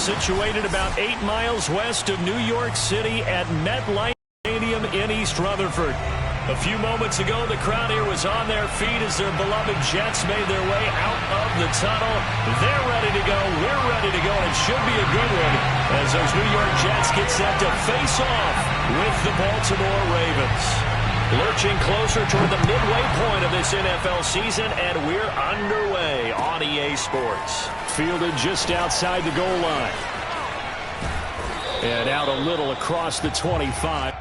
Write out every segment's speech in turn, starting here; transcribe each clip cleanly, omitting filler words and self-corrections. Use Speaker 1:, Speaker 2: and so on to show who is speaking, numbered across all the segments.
Speaker 1: situated about 8 miles west of New York City at MetLife Stadium in East Rutherford. A few moments ago, the crowd here was on their feet as their beloved Jets made their way out of the tunnel. They're ready to go. We're ready to go. And it should be a good one as those New York Jets get set to face off with the Baltimore Ravens. Lurching closer toward the midway point of this NFL season, and we're underway on EA Sports. Fielded just outside the goal line. And out a little across the 25.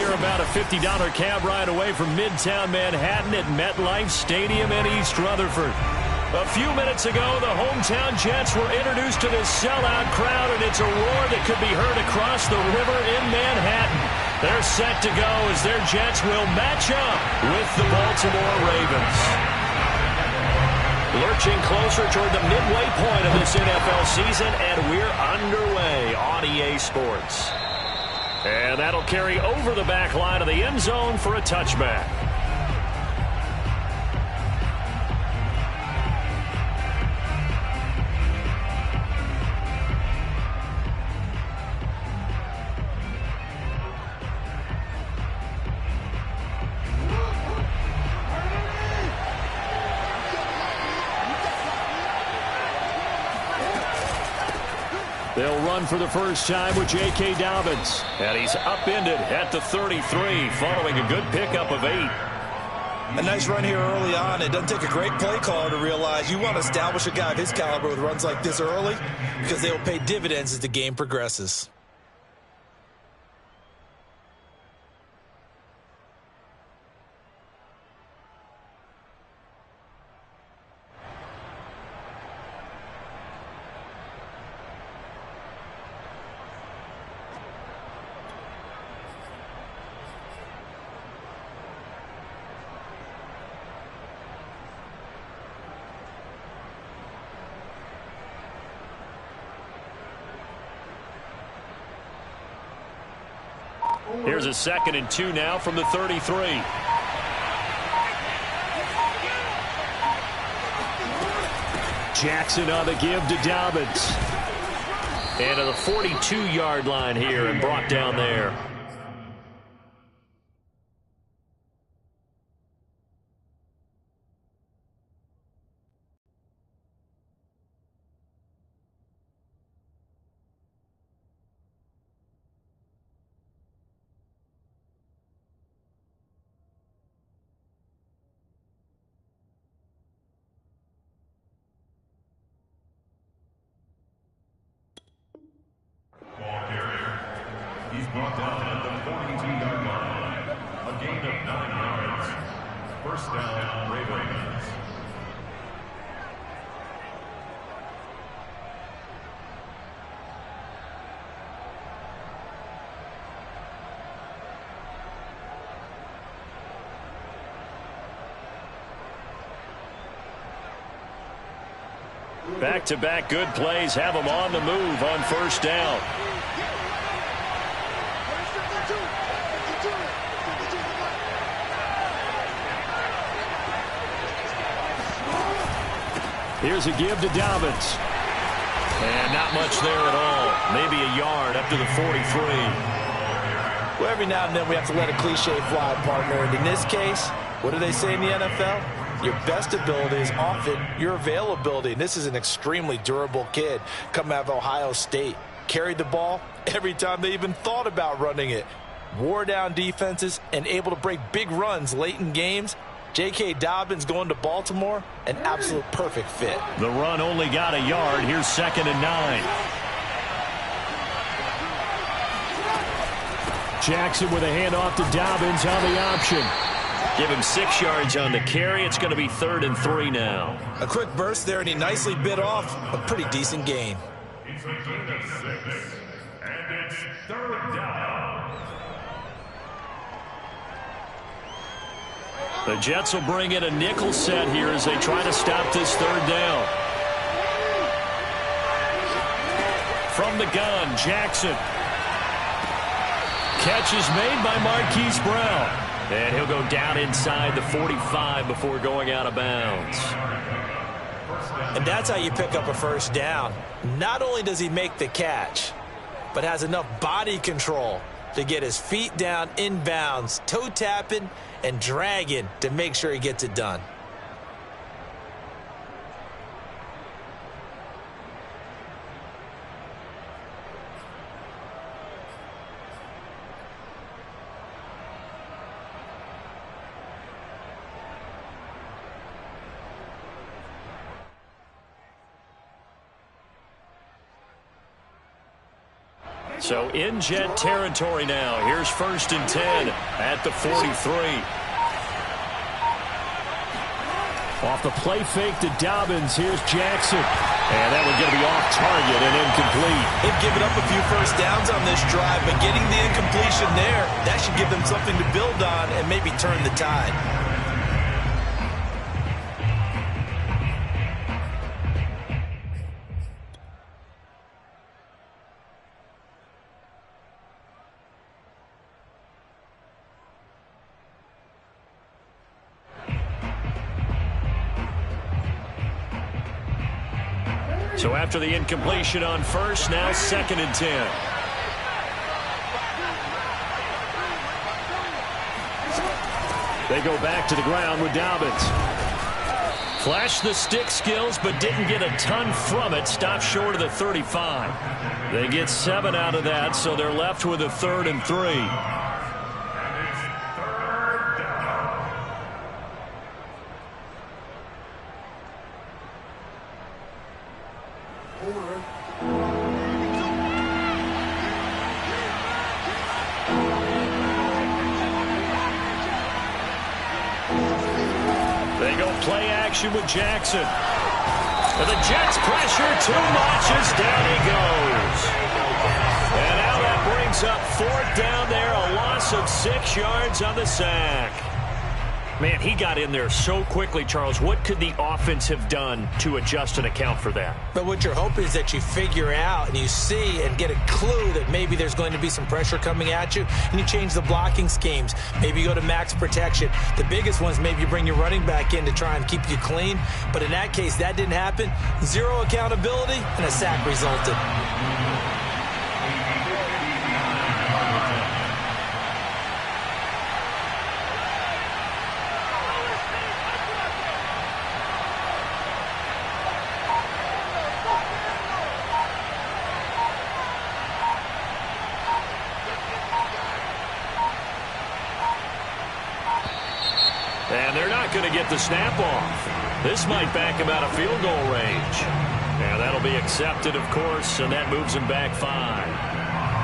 Speaker 1: About a $50 cab ride away from Midtown Manhattan at MetLife Stadium in East Rutherford. A few minutes ago, the hometown Jets were introduced to this sellout crowd, and it's a roar that could be heard across the river in Manhattan. They're set to go as their Jets will match up with the Baltimore Ravens. Lurching closer toward the midway point of this NFL season, and we're underway on EA Sports. And that'll carry over the back line of the end zone for a touchback. They'll run for the first time with J.K. Dobbins. And he's upended at the 33 following a good pickup of 8.
Speaker 2: A nice run here early on. It doesn't take a great play caller to realize you want to establish a guy of his caliber with runs like this early because they will pay dividends as the game progresses.
Speaker 1: Here's a 2nd and 2 now from the 33. Jackson on the give to Dobbins. And to the 42-yard line here and brought down there.
Speaker 3: He's brought down at the 42-yard line. A gain of 9 yards. First down, Ravens.
Speaker 1: Back-to-back good plays have them on the move on first down. Here's a give to Dobbins. And not much there at all. Maybe a yard up to the 43.
Speaker 2: Well, every now and then we have to let a cliche fly, partner. And in this case, what do they say in the NFL? Your best ability is often your availability. And this is an extremely durable kid coming out of Ohio State. Carried the ball every time they even thought about running it. Wore down defenses and able to break big runs late in games. J.K. Dobbins going to Baltimore, an absolute perfect fit.
Speaker 1: The run only got a yard. Here's 2nd and 9. Jackson with a handoff to Dobbins on the option. Give him 6 yards on the carry. It's going to be 3rd and 3 now.
Speaker 2: A quick burst there, and he nicely bit off a pretty decent gain.
Speaker 3: It's a gain of 6, and it's 3rd down.
Speaker 1: The Jets will bring in a nickel set here as they try to stop this 3rd down. From the gun, Jackson. Catch is made by Marquise Brown. And he'll go down inside the 45 before going out of bounds.
Speaker 2: And that's how you pick up a first down. Not only does he make the catch, but has enough body control to get his feet down inbounds, toe tapping and dragging to make sure he gets it done.
Speaker 1: So in Jet territory now. Here's 1st and 10 at the 43. Off the play fake to Dobbins. Here's Jackson. And that one going to be off target and incomplete.
Speaker 2: They've given up a few first downs on this drive, but getting the incompletion there, that should give them something to build on and maybe turn the tide.
Speaker 1: So after the incompletion on first, now 2nd and 10. They go back to the ground with Dobbins. Flashed the stick skills, but didn't get a ton from it. Stopped short of the 35. They get 7 out of that, so they're left with a 3rd and 3. They go play action with Jackson. And the Jets pressure too much as down he goes. And now that brings up 4th down there, a loss of 6 yards on the sack. Man, he got in there so quickly, Charles. What could the offense have done to adjust and account for that?
Speaker 2: But what you're hoping is that you figure out and you see and get a clue that maybe there's going to be some pressure coming at you, and you change the blocking schemes. Maybe you go to max protection. The biggest ones, maybe you bring your running back in to try and keep you clean. But in that case, that didn't happen. 0 accountability, and a sack resulted.
Speaker 1: And they're not going to get the snap off. This might back him out of field goal range. And that'll be accepted, of course, and that moves him back 5.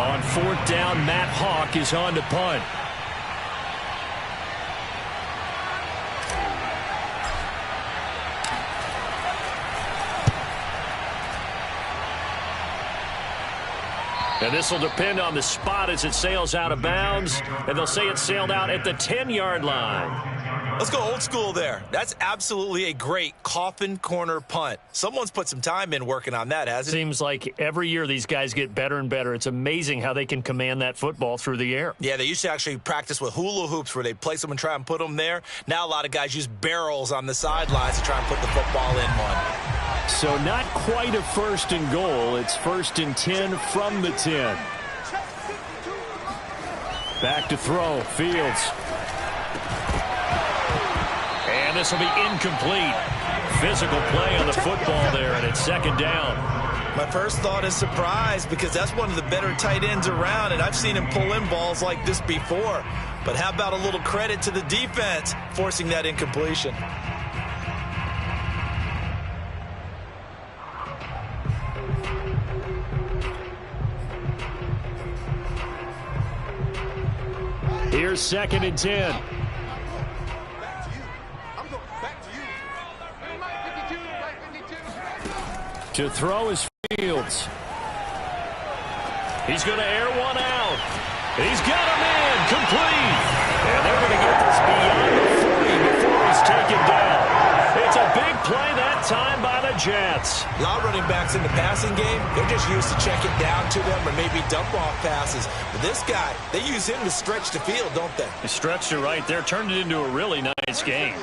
Speaker 1: On 4th down, Matt Hawk is on to punt. And this will depend on the spot as it sails out of bounds. And they'll say it sailed out at the 10-yard line.
Speaker 2: Let's go old school there. That's absolutely a great coffin corner punt. Someone's put some time in working on that, hasn't it?
Speaker 1: Seems like every year these guys get better and better. It's amazing how they can command that football through the air.
Speaker 2: Yeah, they used to actually practice with hula hoops where they place them and try and put them there. Now a lot of guys use barrels on the sidelines to try and put the football in one.
Speaker 1: So not quite a 1st and goal. It's 1st and 10 from the 10. Back to throw. Fields. And this will be incomplete. Physical play on the football there, and it's 2nd down.
Speaker 2: My first thought is surprise, because that's one of the better tight ends around, and I've seen him pull in balls like this before. But how about a little credit to the defense forcing that incompletion?
Speaker 1: Here's 2nd and 10. To throw is Fields. He's going to air one out. He's got him in. Complete. And they're going to get this beyond the 40 before he's taken down. It's a big play that time by the Jets.
Speaker 2: A lot of running backs in the passing game, they're just used to check it down to them or maybe dump off passes. But this guy, they use him to stretch the field, don't they?
Speaker 1: He stretched it right there, turned it into a really nice game.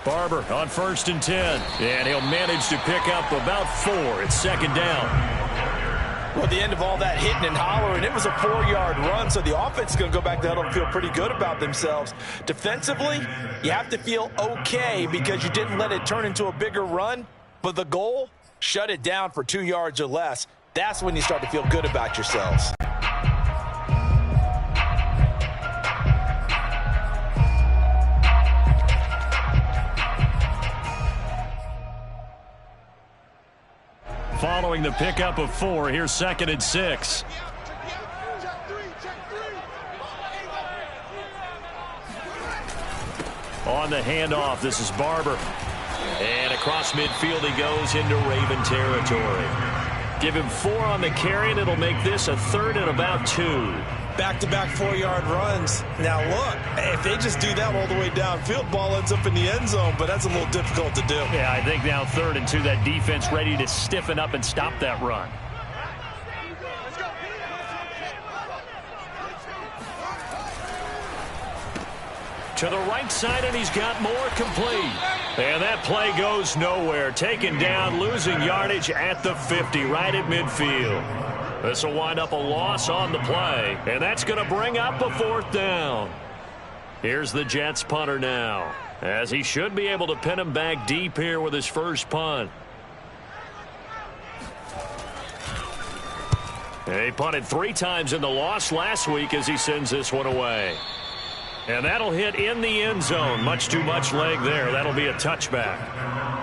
Speaker 1: Barber on 1st and 10. And he'll manage to pick up about 4. It's 2nd down.
Speaker 2: Well, at the end of all that hitting and hollering, it was a 4-yard run, so the offense is going to go back to huddle and feel pretty good about themselves. Defensively, you have to feel okay because you didn't let it turn into a bigger run, but the goal, shut it down for 2 yards or less. That's when you start to feel good about yourselves.
Speaker 1: Following the pickup of 4, here's 2nd and 6. On the handoff, this is Barber. And across midfield he goes into Raven territory. Give him 4 on the carry, and it'll make this a 3rd and about 2.
Speaker 2: Back-to-back 4-yard runs. Now look, if they just do that all the way downfield, ball ends up in the end zone, but that's a little difficult to do.
Speaker 1: Yeah, I think now 3rd and 2, that defense ready to stiffen up and stop that run. To the right side, and he's got more complete. And that play goes nowhere. Taken down, losing yardage at the 50, right at midfield. This will wind up a loss on the play, and that's going to bring up a 4th down. Here's the Jets punter now, as he should be able to pin him back deep here with his first punt. He punted 3 times in the loss last week as he sends this one away. And that'll hit in the end zone. Much too much leg there. That'll be a touchback.